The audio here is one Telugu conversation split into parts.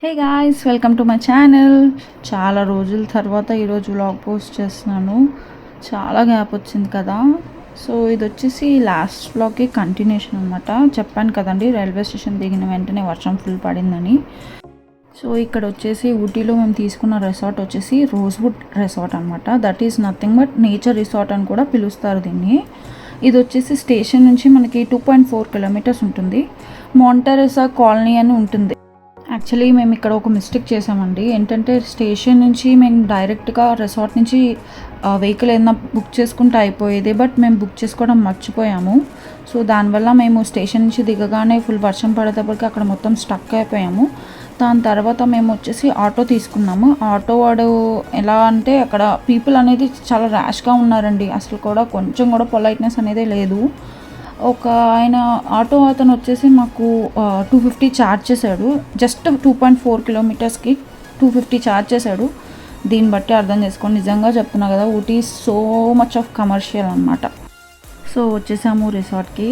Hey guys, welcome to my channel. చాలా రోజుల తర్వాత ఈరోజు వ్లాగ్ పోస్ట్ చేస్తున్నాను. చాలా గ్యాప్ వచ్చింది కదా. సో ఇది వచ్చేసి లాస్ట్ వ్లాగ్కి కంటిన్యూషన్ అనమాట. చెప్పాను కదండి, రైల్వే స్టేషన్ దిగిన వెంటనే వర్షం ఫుల్ పడిందని. సో ఇక్కడ వచ్చేసి ఊటీలో మేము తీసుకున్న రిసార్ట్ వచ్చేసి రోజ్వుడ్ రిసార్ట్ అనమాట. That is nothing but nature resort అని కూడా పిలుస్తారు దీన్ని. ఇది వచ్చేసి స్టేషన్ నుంచి మనకి 2.4 కిలోమీటర్స్ ఉంటుంది. మాంటెరెసా కాలనీ అని ఉంటుంది. యాక్చువల్లీ మేము ఇక్కడ ఒక మిస్టేక్ చేసామండి. ఏంటంటే స్టేషన్ నుంచి మేము డైరెక్ట్గా రిసార్ట్ నుంచి వెహికల్ ఏదైనా బుక్ చేసుకుంటే అయిపోయేది, బట్ మేము బుక్ చేసుకోవడం మర్చిపోయాము. సో దానివల్ల మేము స్టేషన్ నుంచి దిగగానే ఫుల్ వర్షం పడేటప్పటికి అక్కడ మొత్తం స్టక్ అయిపోయాము. దాని తర్వాత మేము వచ్చేసి ఆటో తీసుకున్నాము. ఆటో వాడు ఎలా అంటే అక్కడ పీపుల్ అనేది చాలా ర్యాష్గా ఉన్నారండి. అసలు కూడా కొంచెం కూడా పొలైట్నెస్ అనేది లేదు. ఒక ఆయన ఆటో అతను వచ్చేసి మాకు 250 ఛార్జ్ చేశాడు. జస్ట్ 2.4 కిలోమీటర్స్కి 250 ఛార్జ్ చేశాడు. దీన్ని బట్టి అర్థం చేసుకోండి, నిజంగా చెప్తున్నా కదా, Ooty so much of commercial అనమాట. సో వచ్చేసాము రిసార్ట్కి.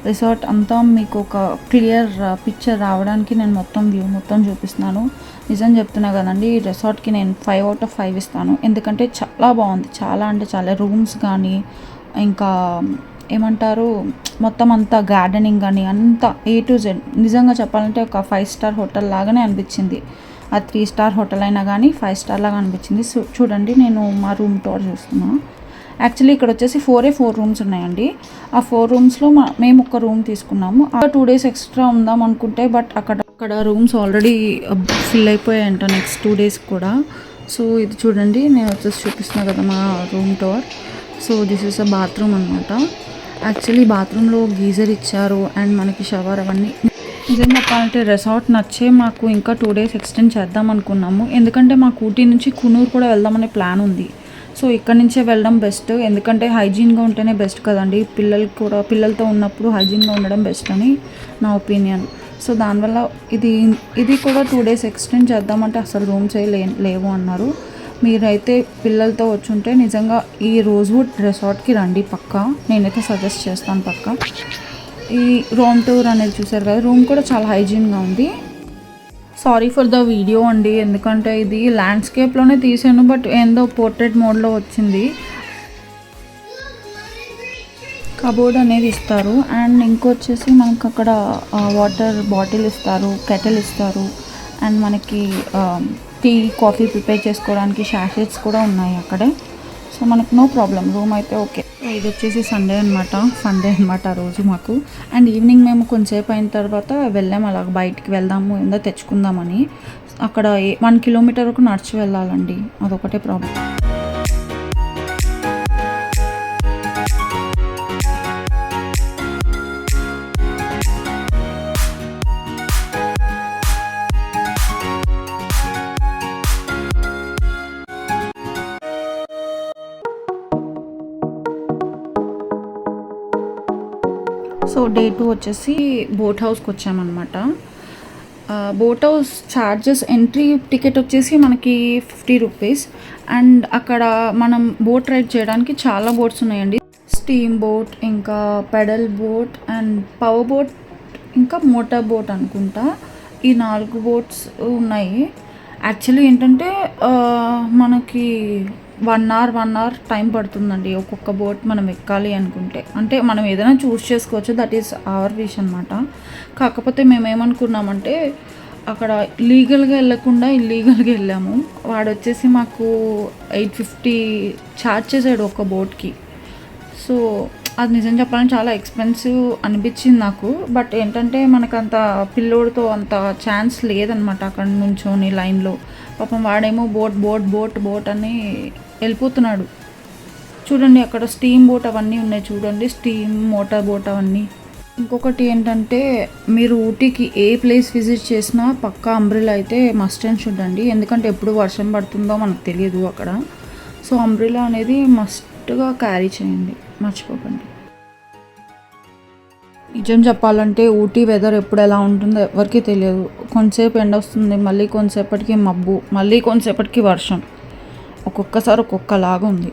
రిసార్ట్ అంతా మీకు ఒక క్లియర్ పిక్చర్ రావడానికి నేను మొత్తం వ్యూ మొత్తం చూపిస్తున్నాను. నిజం చెప్తున్నా కదండి, ఈ రిసార్ట్కి నేను 5/5 ఇస్తాను. ఎందుకంటే చాలా బాగుంది. చాలా అంటే చాలా రూమ్స్ కానీ, ఇంకా ఏమంటారు, మొత్తం అంతా గార్డెనింగ్ కానీ అంతా A to Z. నిజంగా చెప్పాలంటే ఒక 5 స్టార్ హోటల్ లాగానే అనిపించింది. ఆ 3 స్టార్ హోటల్ అయినా కానీ 5 స్టార్ లాగా అనిపించింది. చూడండి, నేను మా రూమ్ టూర్ చూస్తున్నాను. యాక్చువల్లీ ఇక్కడ వచ్చేసి 4 రూమ్స్ ఉన్నాయండి. ఆ 4 రూమ్స్లో మేము ఒక రూమ్ తీసుకున్నాము. ఆ 2 days ఎక్స్ట్రా ఉందాం అనుకుంటే, బట్ అక్కడ rooms already fill అయిపోయాయంట next 2 days కూడా. సో ఇది చూడండి, నేను వచ్చేసి చూపిస్తున్నాను కదా మా room tour. So this is a bathroom అనమాట. యాక్చువల్లీ బాత్రూంలో గీజర్ ఇచ్చారు అండ్ మనకి షవర్ అవన్నీ. నిజం చెప్పాలంటే రిసార్ట్ నచ్చే మాకు ఇంకా 2 days ఎక్స్టెండ్ చేద్దాం అనుకున్నాము. ఎందుకంటే మాకు ఊటీ నుంచి కునూర్ కూడా వెళ్దామనే ప్లాన్ ఉంది. సో ఇక్కడ నుంచే వెళ్ళడం బెస్ట్. ఎందుకంటే హైజీన్గా ఉంటేనే బెస్ట్ కదండి. పిల్లలతో ఉన్నప్పుడు హైజీన్గా ఉండడం బెస్ట్ అని నా ఒపీనియన్. సో దానివల్ల ఇది కూడా 2 days ఎక్స్టెండ్ చేద్దామంటే అసలు రూమ్స్ లేవు అన్నారు. మీరైతే పిల్లలతో వచ్చుంటే నిజంగా ఈ రోజ్వుడ్ రిసార్ట్కి రండి పక్కా. నేనైతే సజెస్ట్ చేస్తాను పక్కా. ఈ రూమ్ టూర్ అనేది చూసారు కదా, రూమ్ కూడా చాలా హైజీన్గా ఉంది. సారీ ఫర్ ద వీడియో అండి, ఎందుకంటే ఇది ల్యాండ్స్కేప్లోనే తీసాను, బట్ ఏందో పోర్ట్రేట్ మోడ్లో వచ్చింది. కబోర్డ్ అనేది ఇస్తారు అండ్ ఇంకొచ్చేసి మనకు అక్కడ వాటర్ బాటిల్ ఇస్తారు, కెటిల్ ఇస్తారు అండ్ మనకి టీ కాఫీ ప్రిపేర్ చేసుకోవడానికి షాషెట్స్ కూడా ఉన్నాయి అక్కడే. సో మనకు నో ప్రాబ్లం, రూమ్ అయితే ఓకే. ఇది వచ్చేసి సండే అనమాట ఆ రోజు మాకు. అండ్ ఈవినింగ్ మేము కొంచెంసేపు అయిన తర్వాత వెళ్ళాము, అలాగ బయటికి వెళ్దాము ఏందో తెచ్చుకుందామని. అక్కడ 1 కిలోమీటర్ వరకు నడిచి వెళ్ళాలండి, అదొకటే ప్రాబ్లం. సో డే 2 వచ్చేసి బోట్ హౌస్కి వచ్చామన్నమాట. Boat house charges, entry ticket వచ్చేసి మనకి 50 రూపీస్. అండ్ అక్కడ మనం బోట్ రైడ్ చేయడానికి చాలా బోట్స్ ఉన్నాయండి. స్టీమ్ బోట్, ఇంకా pedal boat and power boat, ఇంకా మోటార్ బోట్ అనుకుంటా. ఈ 4 బోట్స్ ఉన్నాయి. యాక్చువల్లీ ఏంటంటే మనకి 1 hour టైం పడుతుందండి ఒక్కొక్క బోట్ మనం ఎక్కాలి అనుకుంటే. అంటే మనం ఏదైనా చూస్ చేసుకోవచ్చు, దట్ ఈస్ అవర్ విష్ అనమాట. కాకపోతే మేము ఏమనుకున్నామంటే అక్కడ లీగల్గా వెళ్ళకుండా ఇల్లీగల్గా వెళ్ళాము. వాడు వచ్చేసి మాకు 850 ఛార్జ్ చేశాడు ఒక బోట్కి. సో అది నిజం చెప్పాలని చాలా ఎక్స్పెన్సివ్ అనిపించింది నాకు. బట్ ఏంటంటే మనకంత పిల్లోడితో అంత ఛాన్స్ లేదనమాట అక్కడ నుంచోని లైన్లో. పాపం వాడేమో బోట్ అని వెళ్ళిపోతున్నాడు. చూడండి అక్కడ స్టీమ్ బోట్ అవన్నీ ఉన్నాయి, చూడండి స్టీమ్ మోటార్ బోట్ అవన్నీ. ఇంకొకటి ఏంటంటే మీరు ఊటీకి ఏ ప్లేస్ విజిట్ చేసినా పక్కా అంబ్రెలా అయితే మస్ట్ అండ్ షుడ్ అండి. ఎందుకంటే ఎప్పుడు వర్షం పడుతుందో మనకు తెలియదు అక్కడ. సో అంబ్రెలా అనేది మస్ట్గా క్యారీ చేయండి, మర్చిపోకండి. నిజం చెప్పాలంటే ఊటీ వెదర్ ఎప్పుడు ఎలా ఉంటుందో ఎవరికీ తెలియదు. కొంతసేపు ఎండ వస్తుంది, మళ్ళీ కొంతసేపటికి మబ్బు, మళ్ళీ కొంతసేపటికి వర్షం. ఒక్కొక్కసారి ఒక్కొక్కలాగా ఉంది.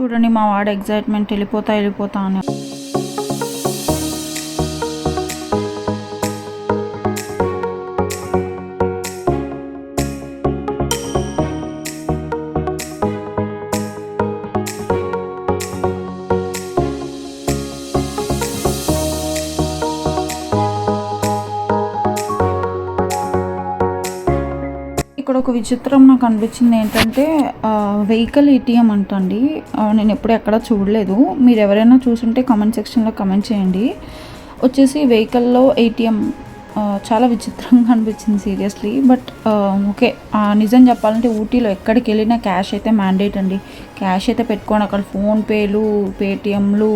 చూడండి మా వాడు ఎగ్జైట్మెంట్ వెళ్ళిపోతా అని. ఇక్కడ ఒక విచిత్రం నాకు అనిపించింది ఏంటంటే వెహికల్ ఏటీఎం అంటండి. నేను ఎప్పుడు ఎక్కడ చూడలేదు. మీరు ఎవరైనా చూసుంటే కామెంట్ సెక్షన్లో కామెంట్ చేయండి. వచ్చేసి వెహికల్లో ఏటీఎం చాలా విచిత్రంగా అనిపించింది సీరియస్లీ. బట్ ఓకే, నిజం చెప్పాలంటే ఊటీలో ఎక్కడికి వెళ్ళినా క్యాష్ అయితే మ్యాండేట్ అండి. క్యాష్ అయితే పెట్టుకోండి. అక్కడ ఫోన్పేలు, పేటిఎంలు,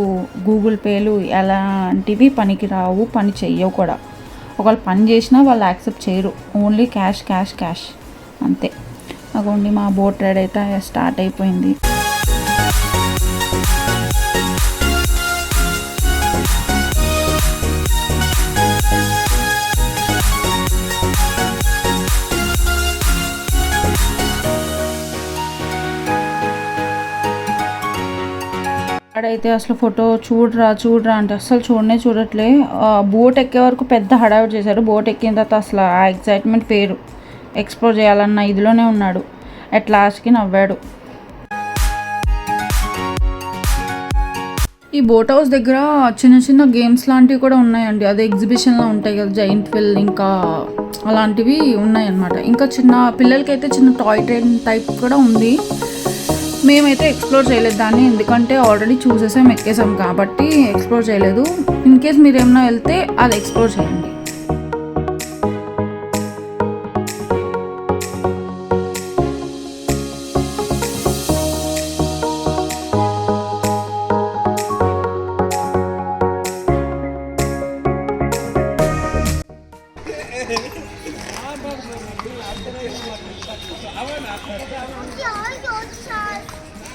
గూగుల్ పేలు ఎలాంటివి పనికి రావు, పని చెయ్యవు కూడా. ఒకవేళ పని చేసినా వాళ్ళు యాక్సెప్ట్ చేయరు. ఓన్లీ క్యాష్ క్యాష్ క్యాష్ అంతే. అగోండి మా బోట్ రైడ్ అయితే స్టార్ట్ అయిపోయింది. అక్కడైతే అసలు ఫోటో చూడరా అంటే అసలు చూడట్లే. బోట్ ఎక్కే వరకు పెద్ద హడావిడి చేశారు. బోట్ ఎక్కిన తర్వాత అసలు ఆ ఎగ్జైట్మెంట్ పేరు. ఎక్స్ప్లోర్ చేయాలన్న ఇదిలోనే ఉన్నాడు. అట్ లాస్ట్కి నవ్వాడు. ఈ బోట్ హౌస్ దగ్గర చిన్న చిన్న గేమ్స్ లాంటివి కూడా ఉన్నాయండి. అదే ఎగ్జిబిషన్లో ఉంటాయి కదా, జైంట్ వీల్ ఇంకా అలాంటివి ఉన్నాయన్నమాట. ఇంకా చిన్న పిల్లలకైతే చిన్న టాయ్ ట్రైన్ టైప్ కూడా ఉంది. మేమైతే ఎక్స్ప్లోర్ చేయలేదు దాన్ని, ఎందుకంటే ఆల్రెడీ చూసేసాం, ఎక్కేసాం కాబట్టి ఎక్స్ప్లోర్ చేయలేదు. ఇన్ కేస్ మీరు ఏమైనా వెళ్తే అది ఎక్స్ప్లోర్ చేయండి.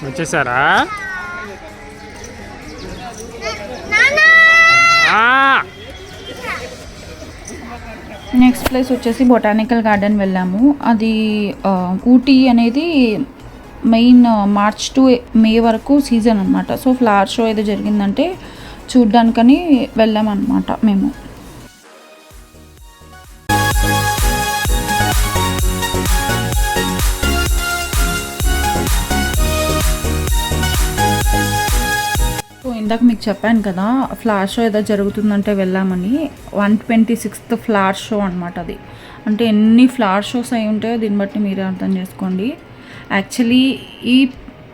వచ్చేసారా? నెక్స్ట్ ప్లేస్ వచ్చేసి బొటానికల్ గార్డెన్ వెళ్ళాము. అది ఊటీ అనేది మెయిన్ మార్చ్ టు మే వరకు సీజన్ అనమాట. సో ఫ్లవర్ షో ఏదో జరిగిందంటే చూడ్డానికని వెళ్ళామన్నమాట మేము. ఇందాక మీకు చెప్పాను కదా, ఫ్లవర్ షో ఏదో జరుగుతుందంటే వెళ్ళామని. 126th ఫ్లవర్ షో అనమాట అది. అంటే ఎన్ని ఫ్లవర్ షోస్ అయి ఉంటాయో దీన్ని బట్టి మీరే అర్థం చేసుకోండి. యాక్చువల్లీ ఈ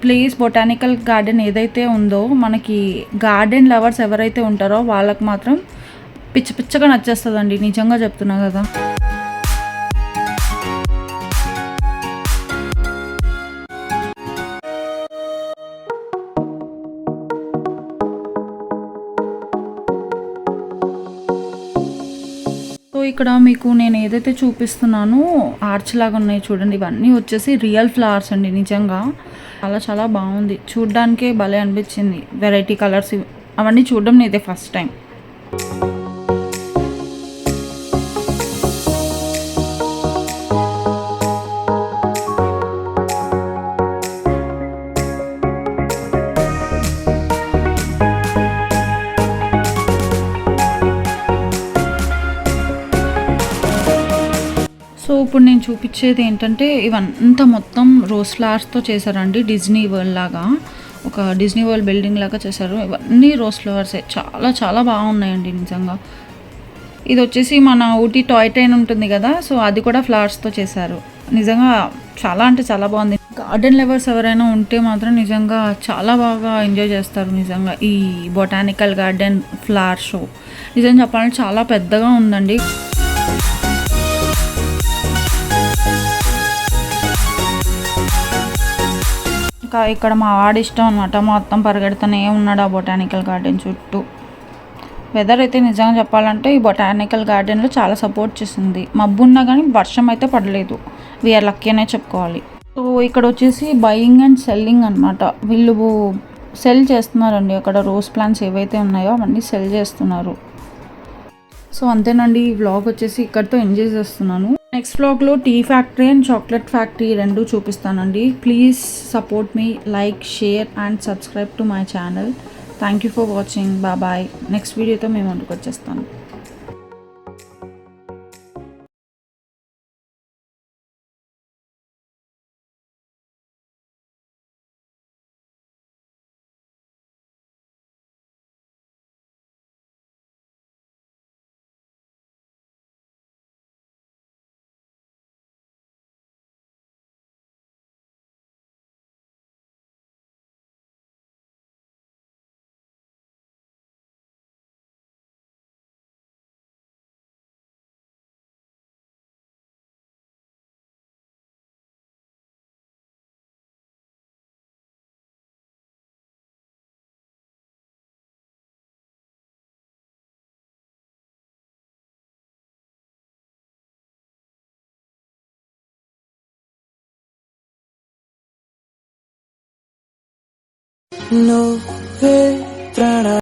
ప్లేస్ బొటానికల్ గార్డెన్ ఏదైతే ఉందో, మనకి గార్డెన్ లవర్స్ ఎవరైతే ఉంటారో వాళ్ళకి మాత్రం పిచ్చగా నచ్చేస్తుందండి. నిజంగా చెప్తున్నా కదా. సో ఇక్కడ మీకు నేను ఏదైతే చూపిస్తున్నానో ఆర్చ్ లాగా ఉన్నాయి చూడండి, ఇవన్నీ వచ్చేసి రియల్ ఫ్లవర్స్ అండి. నిజంగా చాలా బాగుంది, చూడ్డానికే భలే అనిపించింది. వెరైటీ కలర్స్ అవన్నీ చూడడం ఇదే ఫస్ట్ టైం. సో ఇప్పుడు నేను చూపించేది ఏంటంటే ఇవంతా మొత్తం రోజ్ ఫ్లవర్స్తో చేశారండి. డిజ్నీ వరల్డ్ లాగా, ఒక డిజ్నీ వరల్డ్ బిల్డింగ్ లాగా చేశారు. ఇవన్నీ రోజ్ ఫ్లవర్సే, చాలా బాగున్నాయండి నిజంగా. ఇది వచ్చేసి మన ఊటీ టాయ్ ట్రైన్ ఉంటుంది కదా, సో అది కూడా ఫ్లవర్స్తో చేశారు. నిజంగా చాలా బాగుంది. గార్డెన్ లవర్స్ ఎవరైనా ఉంటే మాత్రం నిజంగా చాలా బాగా ఎంజాయ్ చేస్తారు. నిజంగా ఈ బొటానికల్ గార్డెన్ ఫ్లవర్ షో నిజంగా చెప్పాలంటే చాలా పెద్దగా ఉందండి. ఇంకా ఇక్కడ మా వాడి ఇష్టం అనమాట, మొత్తం పరిగెడుతూనే ఉన్నాడు ఆ బొటానికల్ గార్డెన్ చుట్టూ. వెదర్ అయితే నిజంగా చెప్పాలంటే ఈ బొటానికల్ గార్డెన్లో చాలా సపోర్ట్ చేసింది. మబ్బు ఉన్నా కానీ వర్షం అయితే పడలేదు. వీఆర్ లక్కీ అనే చెప్పుకోవాలి. సో ఇక్కడ వచ్చేసి బయింగ్ అండ్ సెల్లింగ్ అనమాట. వీళ్ళు సెల్ చేస్తున్నారండి. అక్కడ రోజ్ ప్లాంట్స్ ఏవైతే ఉన్నాయో అవన్నీ సెల్ చేస్తున్నారు. సో అంతేనండి, ఈ వ్లాగ్ వచ్చేసి ఇక్కడితో ఎంజాయ్ చేస్తున్నాను. నెక్స్ట్ వ్లాగ్లో tea factory and chocolate factory రెండు చూపిస్తానండి. Please support me, like, share and subscribe to my channel. Thank you for watching. Bye. Next వీడియోతో మేము ముందుకు వచ్చేస్తాను. నువ్వే ప్రాణ